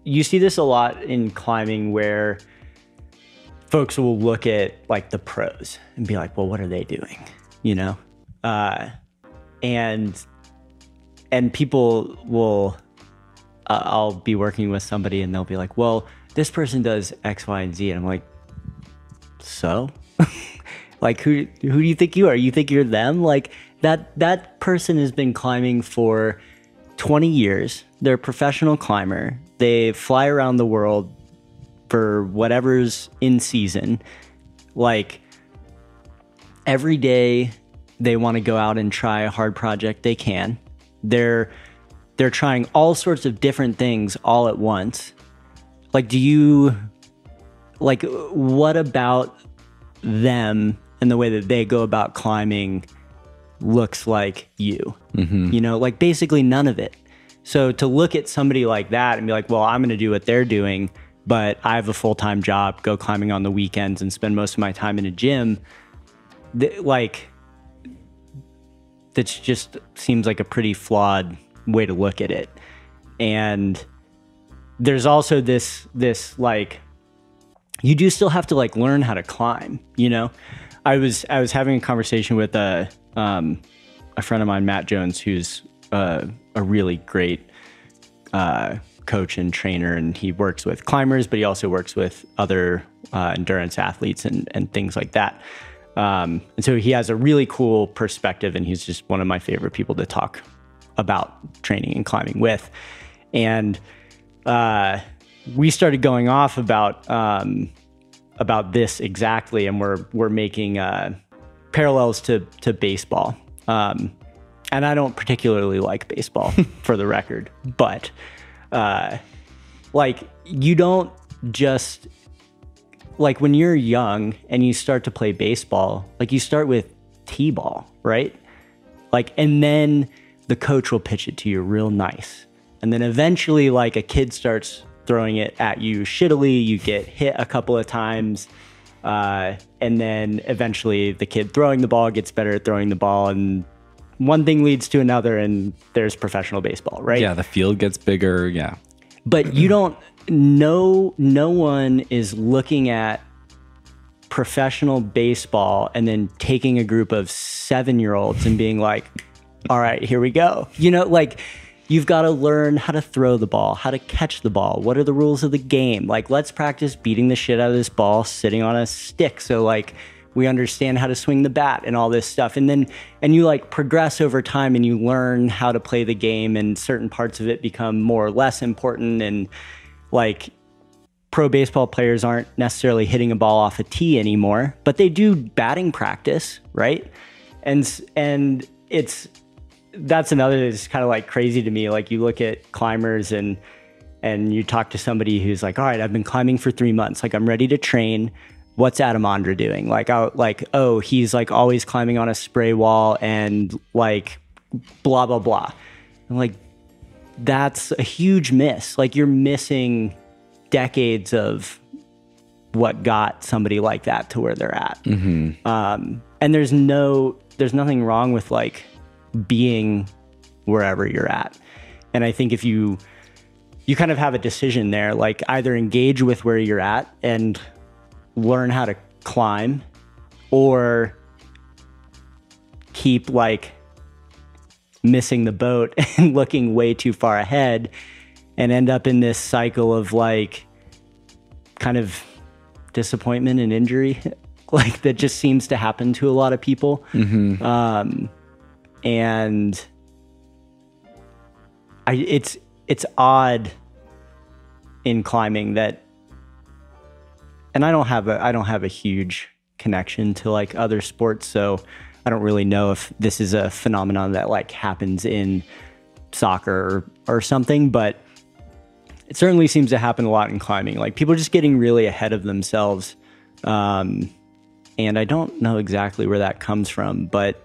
you see this a lot in climbing where folks will look at like the pros and be like, well, what are they doing? You know? And people will, I'll be working with somebody and they'll be like, well, this person does X, Y, and Z. And I'm like, so? Like, who do you think you are? You think you're them? Like, that person has been climbing for 20 years. They're a professional climber. They fly around the world for whatever's in season. Like, every day they want to go out and try a hard project they can. They're trying all sorts of different things all at once. Like, what about them and the way that they go about climbing looks like you? You know, like basically none of it. So to look at somebody like that and be like, well, I'm going to do what they're doing, but I have a full-time job, go climbing on the weekends and spend most of my time in a gym, that just seems like a pretty flawed way to look at it. And there's also this like, you do still have to like learn how to climb, you know? I was having a conversation with a friend of mine, Matt Jones, who's a really great coach and trainer, and he works with climbers, but he also works with other endurance athletes and things like that. And so he has a really cool perspective, and he's just one of my favorite people to talk about training and climbing with. And we started going off about this exactly, and we're making parallels to baseball. And I don't particularly like baseball, for the record, but like, you don't just, like, when you're young and you start to play baseball, like, you start with t-ball, right? Like, and then the coach will pitch it to you real nice. And then eventually, like, a kid starts throwing it at you shittily, you get hit a couple of times, and then eventually the kid throwing the ball gets better at throwing the ball, and one thing leads to another, and there's professional baseball, right? Yeah, the field gets bigger, yeah. But you don't, no one is looking at professional baseball and then taking a group of 7-year-olds and being like, all right, here we go. You know, like, you've got to learn how to throw the ball, how to catch the ball. What are the rules of the game? Like, let's practice beating the shit out of this ball sitting on a stick. So like, we understand how to swing the bat and all this stuff. And you like progress over time and you learn how to play the game, and certain parts of it become more or less important. And like, pro baseball players aren't necessarily hitting a ball off a tee anymore, but they do batting practice, right? And that's another that's kind of like crazy to me. Like, you look at climbers and you talk to somebody who's like, all right, I've been climbing for 3 months. Like, I'm ready to train. What's Adam Ondra doing? Like, oh, he's like always climbing on a spray wall and like blah, blah, blah. And like, that's a huge miss. Like, you're missing decades of what got somebody like that to where they're at. And there's nothing wrong with like being wherever you're at. And I think if you kind of have a decision there, like, either engage with where you're at and learn how to climb, or keep like missing the boat and looking way too far ahead and end up in this cycle of like kind of disappointment and injury, like, that just seems to happen to a lot of people. And it's odd in climbing that, and I don't have a huge connection to like other sports, so I don't really know if this is a phenomenon that like happens in soccer or something, but it certainly seems to happen a lot in climbing. Like, people just getting really ahead of themselves. And I don't know exactly where that comes from, but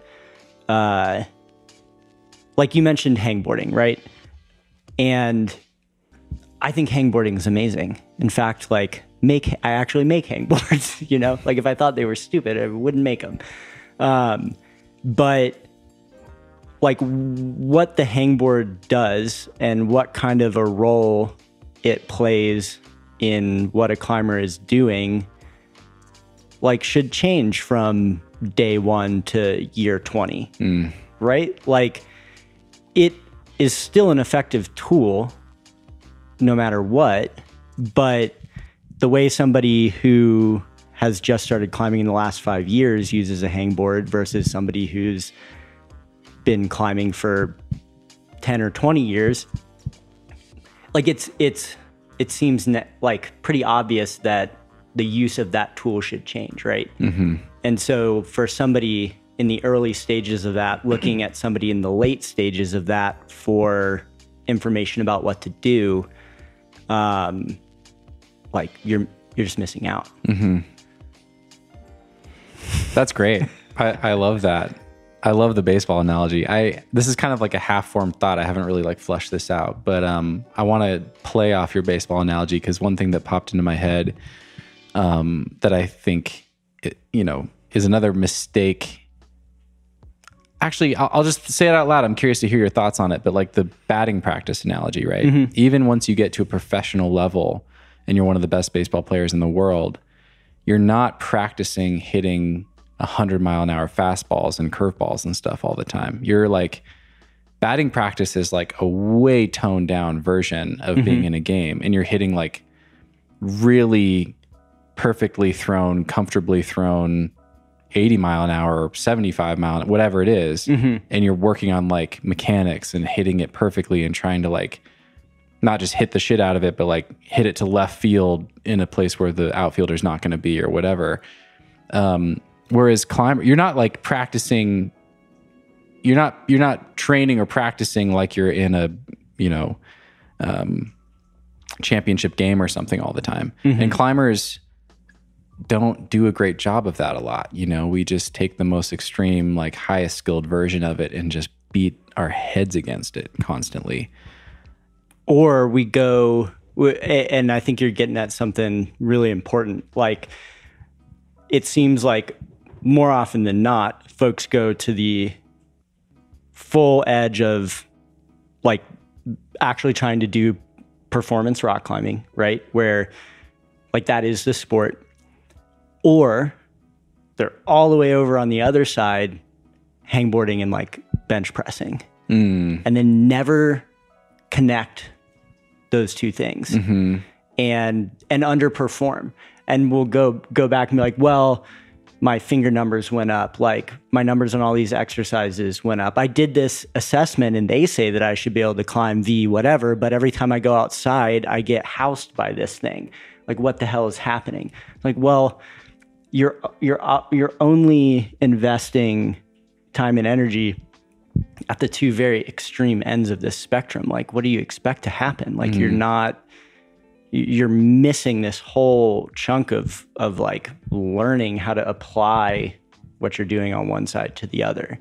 like you mentioned hangboarding, right? And I think hangboarding is amazing. In fact, like, I actually make hangboards, you know? Like, if I thought they were stupid, I wouldn't make them. But like, what the hangboard does and what kind of a role it plays in what a climber is doing, like, should change from day 1 to year 20, right? Like, it is still an effective tool no matter what, but the way somebody who has just started climbing in the last 5 years uses a hangboard versus somebody who's been climbing for 10 or 20 years, like, it seems like pretty obvious that the use of that tool should change, right? And so for somebody in the early stages of that, looking at somebody in the late stages of that for information about what to do, like, you're just missing out. That's great. I love that. I love the baseball analogy. This is kind of like a half-formed thought. I haven't really like fleshed this out, but I want to play off your baseball analogy, because one thing that popped into my head that I think, is another mistake. Actually, I'll just say it out loud. I'm curious to hear your thoughts on it, but like the batting practice analogy, right? Even once you get to a professional level and you're one of the best baseball players in the world, you're not practicing hitting 100-mile-an-hour fastballs and curveballs and stuff all the time. You're like, batting practice is like a way toned down version of being in a game, and you're hitting like really perfectly thrown, comfortably thrown 80-mile-an-hour, 75-mile, whatever it is, and you're working on like mechanics and hitting it perfectly and trying to like not just hit the shit out of it, but like hit it to left field in a place where the outfielder's not going to be or whatever. Whereas climber, you're not like practicing, you're not training or practicing like you're in a, championship game or something all the time. And climbers don't do a great job of that a lot. We just take the most extreme, like highest skilled version of it and just beat our heads against it constantly. Or we go, and I think you're getting at something really important. Like, it seems like more often than not, folks go to the full edge of like actually trying to do performance rock climbing, right? Where like that is the sport. Or they're all the way over on the other side, hangboarding and like bench pressing, and then never connect those two things and underperform. And we'll go back and be like, well, my finger numbers went up, like my numbers on all these exercises went up. I did this assessment and they say that I should be able to climb V whatever, but every time I go outside, I get housed by this thing. Like, what the hell is happening? Like, well, you're only investing time and energy at the two very extreme ends of this spectrum. Like, what do you expect to happen? Like, you're missing this whole chunk of like learning how to apply what you're doing on one side to the other.